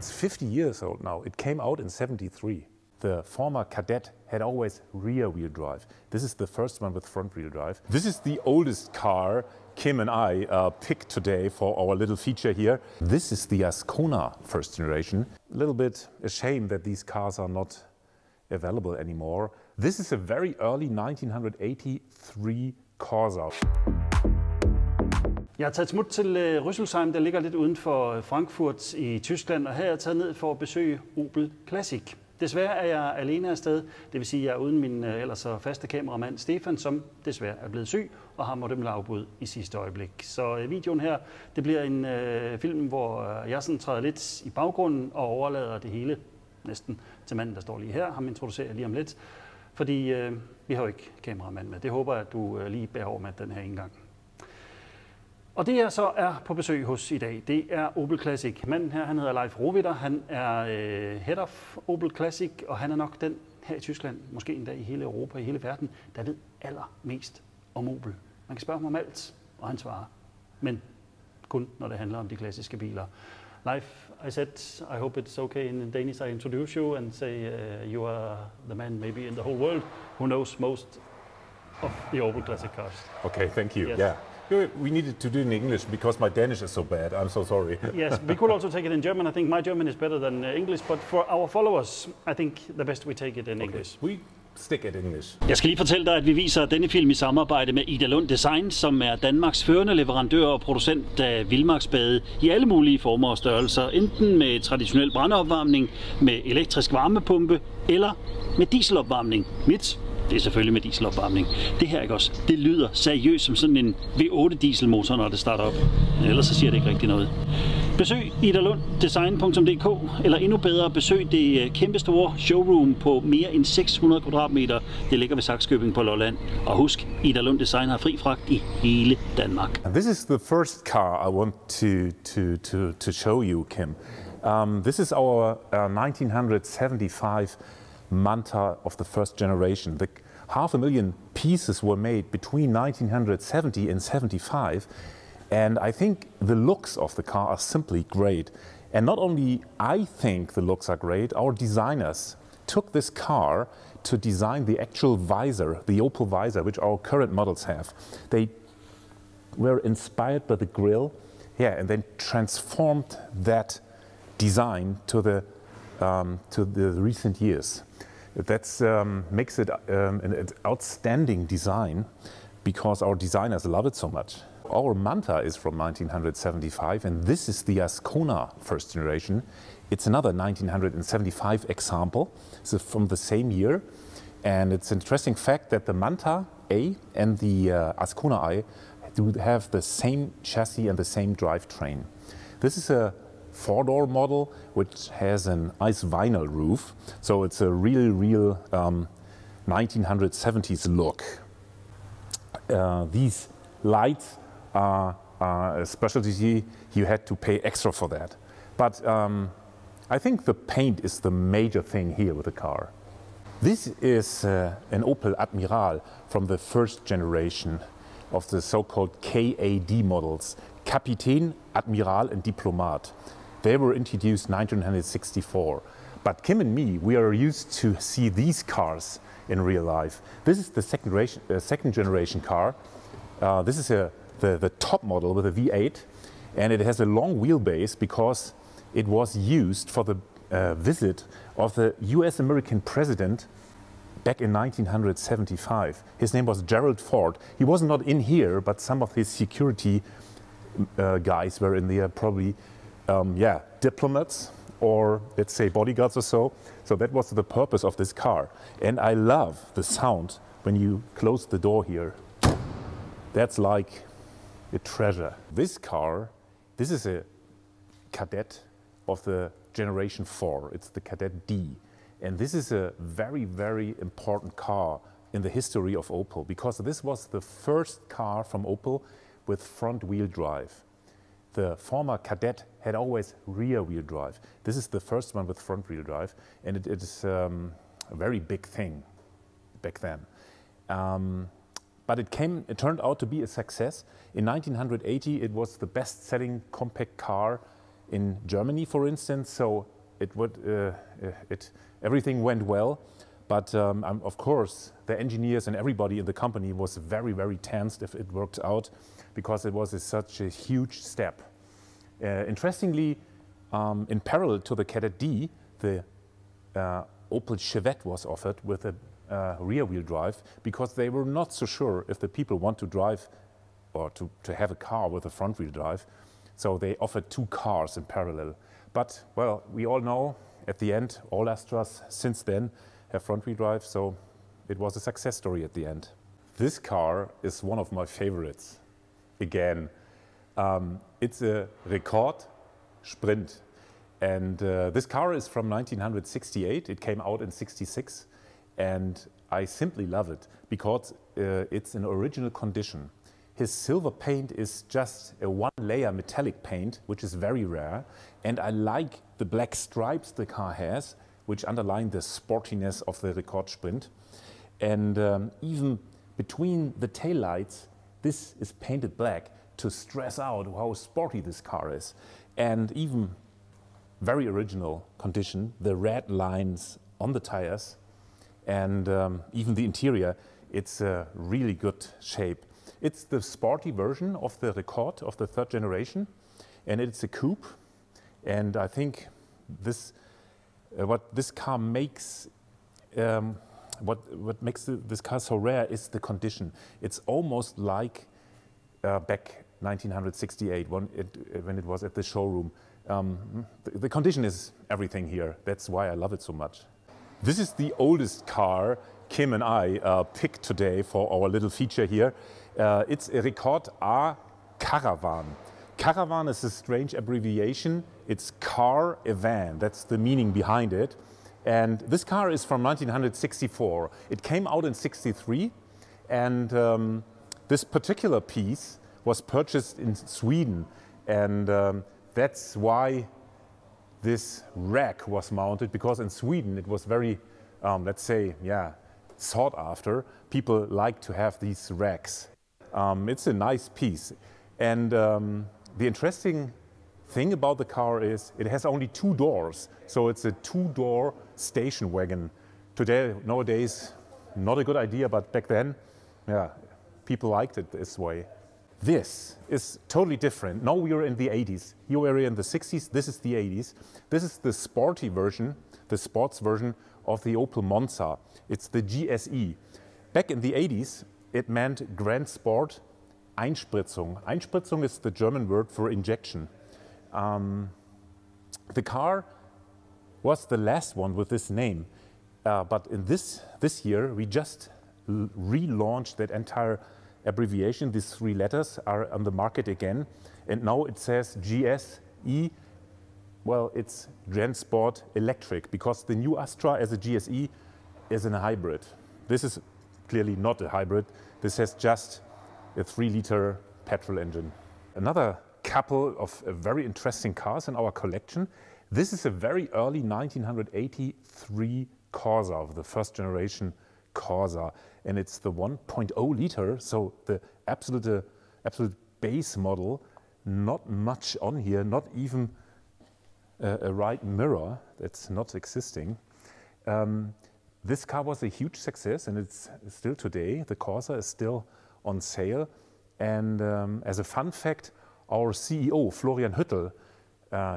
It's 50 years old now. It came out in '73. The former Kadett had always rear-wheel drive. This is the first one with front-wheel drive. This is the oldest car Kim and I picked today for our little feature here. This is the Ascona first generation. A little bit a shame that these cars are not available anymore. This is a very early 1983 Corsa. Jeg har taget smut til Rüsselsheim, der ligger lidt uden for Frankfurt i Tyskland, og her er jeg taget ned for at besøge Opel Classic. Desværre er jeg alene afsted, det vil sige, at jeg er uden min ellers så faste kameramand Stefan, som desværre er blevet syg og har måttet melde afbud i sidste øjeblik. Så videoen her, det bliver en film, hvor jeg sådan træder lidt i baggrunden og overlader det hele næsten til manden, der står lige her. Ham introducerer jeg lige om lidt, fordi vi har jo ikke kameramand med. Det håber jeg, at du lige bærer over med den her indgang. Og det jeg så er på besøg hos i dag, det er Opel Classic. Manden her, han hedder Leif Rovitter, han er head of Opel Classic, og han er nok den her i Tyskland, måske endda i hele Europa, i hele verden, der ved allermest om Opel. Man kan spørge ham om alt, og han svarer. Men kun når det handler om de klassiske biler. Leif, I said, I hope it's okay in Danish I introduce you and say you are the man maybe in the whole world who knows most of the Opel Classic cars. Okay, thank you. Yes. Yeah. We needed to do it in English because my Danish is so bad. I'm so sorry. Yes, we could also take it in German. I think my German is better than English, but for our followers, I think the best we take it in English. We stick at English. Jeg skal lige fortælle dig, at vi viser denne film i samarbejde med Idalund Design, som er Danmarks førende leverandør og producent af vildmarksbade i alle mulige former og størrelser. Enten med traditionel brændeopvarmning, med elektrisk varmepumpe eller med dieselopvarmning. Det er selvfølgelig med dieselopvarmning. Det her, ikke også? Det lyder seriøst som sådan en V8 dieselmotor, når det starter op. Ellers så siger det ikke rigtig noget. Besøg idalunddesign.dk, eller endnu bedre, besøg det kæmpestore showroom på mere end 600 kvadratmeter. Det ligger ved Sakskøbing på Lolland. Og husk, Idalund Design har fri fragt i hele Danmark. This is the first car I want to show you, Kim. This is our 1975 Manta of the first generation. The 500,000 pieces were made between 1970 and 75, and I think the looks of the car are simply great. And not only I think the looks are great, our designers took this car to design the actual visor, the Opel visor, which our current models have. They were inspired by the grille, and then transformed that design to the recent years. That makes it an outstanding design because our designers love it so much. Our Manta is from 1975, and this is the Ascona first generation. It's another 1975 example, so from the same year. And it's an interesting fact that the Manta A and the Ascona I do have the same chassis and the same drivetrain. This is a four-door model which has an ice vinyl roof, so it's a real 1970s look. These lights are a specialty. You had to pay extra for that, but I think the paint is the major thing here with the car. This is an Opel Admiral from the first generation of the so-called KAD models, Kapitän, Admiral and Diplomat. They were introduced 1964. But Kim and me, we are used to see these cars in real life. This is the second generation car. This is the top model with a V8, and it has a long wheelbase because it was used for the visit of the US-American president back in 1975. His name was Gerald Ford. He was not in here, but some of his security guys were in there, probably diplomats or let's say bodyguards or so. So that was the purpose of this car. And I love the sound when you close the door here. That's like a treasure. This car, this is a Kadett of the generation 4. It's the Kadett D. And this is a very important car in the history of Opel because this was the first car from Opel with front wheel drive. The former Kadett had always rear-wheel drive. This is the first one with front-wheel drive, and it is a very big thing back then. But it turned out to be a success. In 1980, it was the best-selling compact car in Germany, for instance, so everything went well. But of course, the engineers and everybody in the company was very, very tensed if it worked out, because it was such a huge step. Interestingly, in parallel to the Kadett D, the Opel Chevette was offered with a rear-wheel drive, because they were not so sure if the people want to drive or to have a car with a front-wheel drive. So they offered two cars in parallel. But, well, we all know at the end, all Astras since then have front-wheel drive, so it was a success story at the end. This car is one of my favorites. Again, it's a Rekord Sprint. And this car is from 1968. It came out in '66. And I simply love it because it's in original condition. His silver paint is just a one-layer metallic paint, which is very rare. And I like the black stripes the car has, which underline the sportiness of the Rekord Sprint. And even between the taillights, this is painted black to stress out how sporty this car is. And even very original condition, the red lines on the tires and even the interior, it's a really good shape. It's the sporty version of the Rekord of the third generation, and it's a coupe. And I think this, what this car makes, what makes this car so rare is the condition. It's almost like back 1968 when it was at the showroom. The condition is everything here. That's why I love it so much. This is the oldest car Kim and I picked today for our little feature here. It's a Rekord A Caravan. Caravan is a strange abbreviation. It's car, a van. That's the meaning behind it. And this car is from 1964. It came out in '63, and this particular piece was purchased in Sweden, and that's why this rack was mounted, because in Sweden it was very, let's say, yeah, sought after. People like to have these racks. It's a nice piece. And the interesting thing about the car is it has only two doors. So it's a two-door station wagon. Today, nowadays, not a good idea, but back then, yeah, people liked it this way. This is totally different. Now we are in the 80s. Here we are in the 60s. This is the 80s. This is the sporty version, the sports version of the Opel Monza. It's the GSE. Back in the 80s, it meant Grand Sport Einspritzung. Einspritzung is the German word for injection. The car was the last one with this name. But in this year, we just relaunched that entire abbreviation. These three letters are on the market again, and now it says GSE. Well, it's Grand Sport Electric, because the new Astra as a GSE is in a hybrid. This is clearly not a hybrid. This has just a 3-liter petrol engine. Another couple of very interesting cars in our collection. This is a very early 1983 Corsa, the first generation Corsa, and it's the 1.0 liter, so the absolute base model. Not much on here, not even a right mirror. That's not existing. This car was a huge success, and it's still today. The Corsa is still on sale. And as a fun fact, our CEO, Florian Hüttel,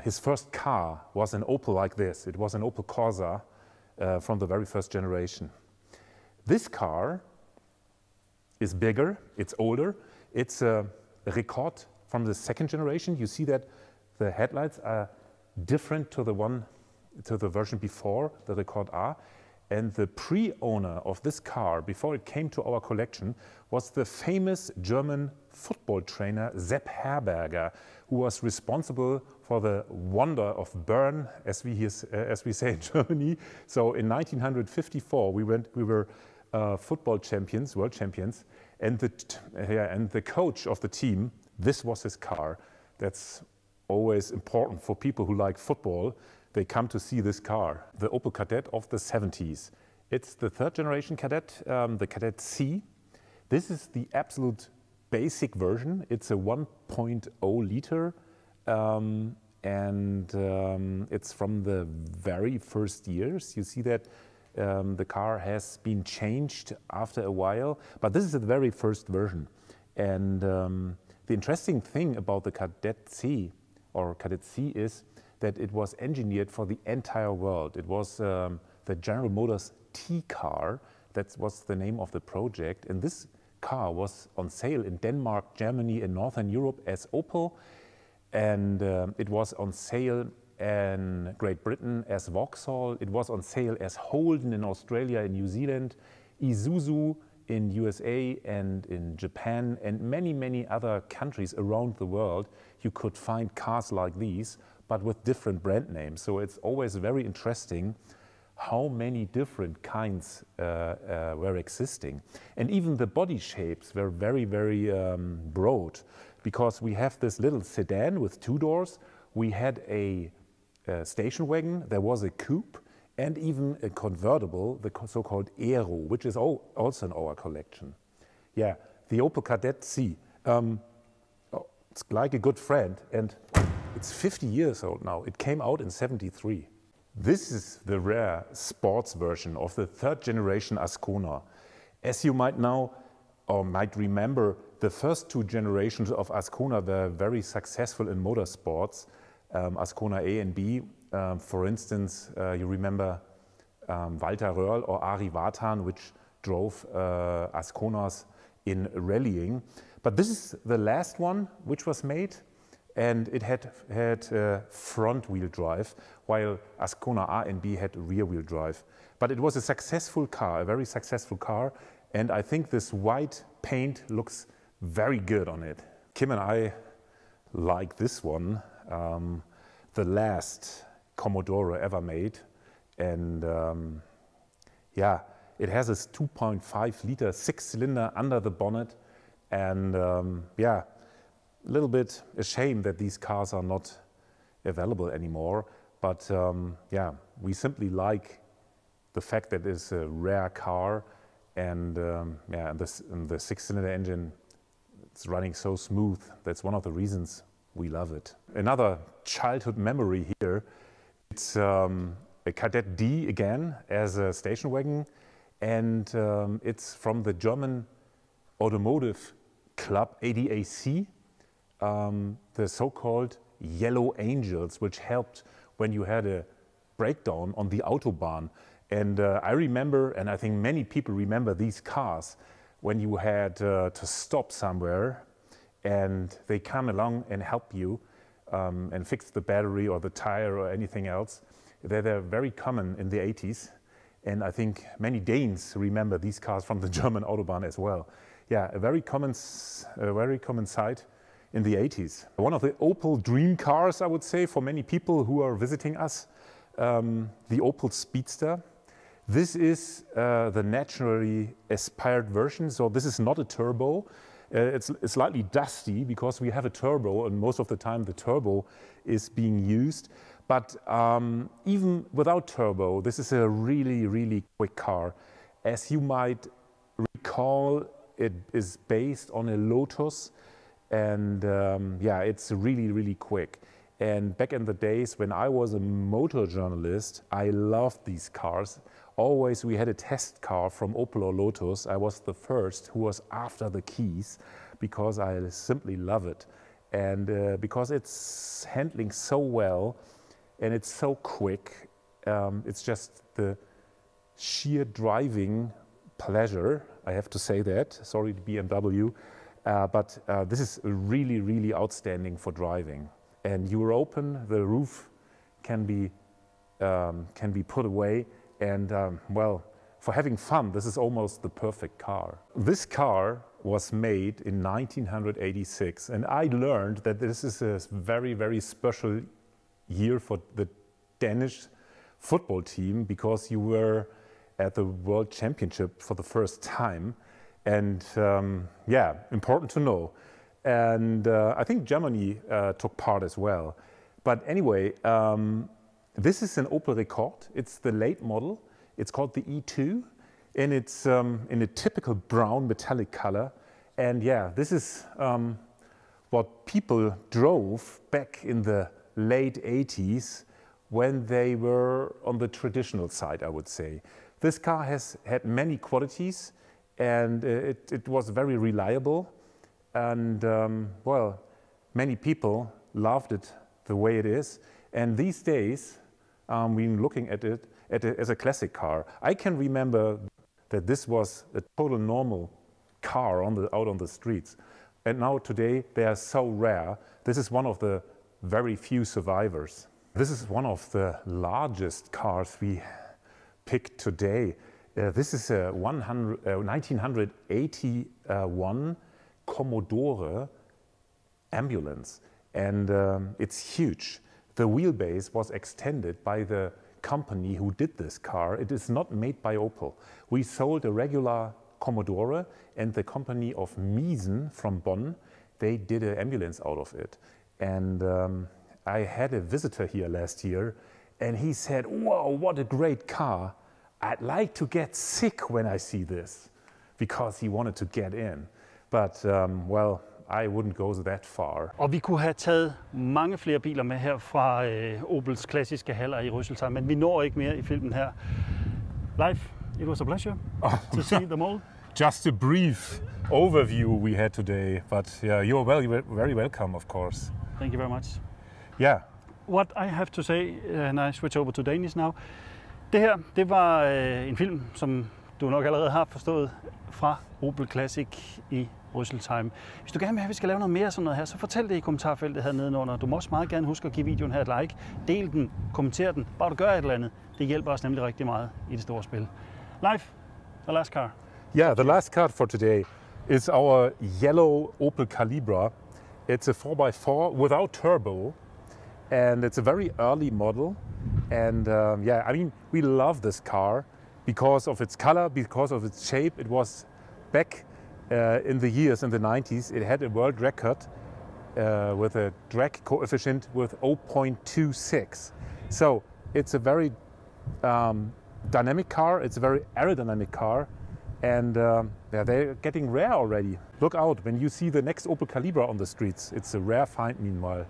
his first car was an Opel like this. It was an Opel Corsa from the very first generation. This car is bigger, it's older. It's a Rekord from the second generation. You see that the headlights are different to the version before, the Rekord A. And the pre-owner of this car, before it came to our collection, was the famous German football trainer Sepp Herberger, who was responsible for the wonder of Bern, as we say in Germany. So in 1954, we were football champions, world champions, and the coach of the team, this was his car. That's always important for people who like football. They come to see this car, the Opel Kadett of the 70s. It's the third generation Kadett, the Kadett C. This is the absolute basic version. It's a 1.0 liter. and it's from the very first years. You see that the car has been changed after a while, but this is the very first version. And the interesting thing about the Kadett C or Kadett C is that it was engineered for the entire world. It was the General Motors T car. That was the name of the project. And this car was on sale in Denmark, Germany, and Northern Europe as Opel. And it was on sale in Great Britain as Vauxhall. It was on sale as Holden in Australia and New Zealand, Isuzu in USA and in Japan, and many, many other countries around the world. You could find cars like these, but with different brand names. So it's always very interesting how many different kinds were existing. And even the body shapes were very, very broad, because we have this little sedan with 2 doors. We had a station wagon, there was a coupe, and even a convertible, the so-called Aero, which is also in our collection. Yeah, the Opel Kadett C. It's like a good friend, and it's 50 years old now. It came out in '73. This is the rare sports version of the 3rd generation Ascona. As you might know, or might remember, the first 2 generations of Ascona were very successful in motorsports. Ascona A and B, for instance, you remember Walter Röhrl or Ari Vatan, which drove Asconas in rallying. But this is the last one which was made, and it had front-wheel drive, while Ascona A and B had rear-wheel drive. But it was a successful car, a very successful car, and I think this white paint looks very good on it. Kim and I like this one, the last Commodore ever made, and yeah, it has this 2.5 liter 6-cylinder under the bonnet, and yeah, a little bit ashamed that these cars are not available anymore, but yeah, we simply like the fact that it's a rare car, and yeah, and the 6-cylinder engine, it's running so smooth. That's one of the reasons we love it. Another childhood memory here, it's a Kadett D again as a station wagon, and it's from the German automotive club ADAC, the so-called Yellow Angels, which helped when you had a breakdown on the Autobahn. And I remember, and I think many people remember these cars, when you had to stop somewhere and they come along and help you and fix the battery or the tire or anything else. They're very common in the 80s. And I think many Danes remember these cars from the German Autobahn as well. Yeah, a very common sight in the 80s. One of the Opel dream cars, I would say, for many people who are visiting us, the Opel Speedster. This is the naturally aspired version, so this is not a turbo. It's slightly dusty because we have a turbo, and most of the time the turbo is being used. But even without turbo, this is a really, really quick car. As you might recall, it is based on a Lotus, and yeah, it's really, really quick. And back in the days when I was a motor journalist, I loved these cars. Always we had a test car from Opel or Lotus. I was the first who was after the keys because I simply love it. And because it's handling so well and it's so quick, it's just the sheer driving pleasure, I have to say that. Sorry to BMW, but this is really, really outstanding for driving. And you're open, the roof can be put away, and well, for having fun, this is almost the perfect car. This car was made in 1986, and I learned that this is a very, very special year for the Danish football team, because you were at the World Championship for the first time, and yeah, important to know. And I think Germany took part as well. But anyway, this is an Opel Rekord. It's the late model. It's called the E2, and it's in a typical brown metallic color. And yeah, this is what people drove back in the late 80s when they were on the traditional side, I would say. This car has had many qualities, and it was very reliable, and well, many people loved it the way it is. And these days, we're looking at it as a classic car. I can remember that this was a total normal car out on the streets. And now today they are so rare. This is one of the very few survivors. This is one of the largest cars we picked today. This is a 1981 Commodore ambulance, and it's huge. The wheelbase was extended by the company who did this car. It is not made by Opel. We sold a regular Commodore, and the company of Miesen from Bonn, they did an ambulance out of it. And I had a visitor here last year, and he said, "Wow, what a great car. I'd like to get sick when I see this," because he wanted to get in. But, well, I wouldn't go that far. Og vi kunne have taget mange flere biler med her fra Opels klassiske haller i Rüsselsheim, men vi når ikke mere i filmen her. Leif, it was a pleasure to see them all. Just a brief overview we had today, but yeah, you're very welcome, of course. Thank you very much. Yeah. What I have to say, and I switch over to Danish now. Det her, det var en film, som du nok allerede har forstået, fra Opel Classic i Rüsselsheim. Hvis du gerne vil have, at vi skal lave noget mere sådan noget her, så fortæl det i kommentarfeltet her nedenunder. Du må også meget gerne huske at give videoen her et like. Del den, kommenter den, bare du gør et eller andet. Det hjælper os nemlig rigtig meget i det store spil. Leif, the last car. Yeah, the last car for today is our yellow Opel Calibra. It's a 4x4 without turbo, and it's a very early model. And yeah, I mean, we love this car because of its color, because of its shape. It was back in the years, in the 90s, it had a world record with a drag coefficient with 0.26. So it's a very dynamic car, it's a very aerodynamic car, and yeah, they're getting rare already. Look out when you see the next Opel Calibra on the streets. It's a rare find meanwhile.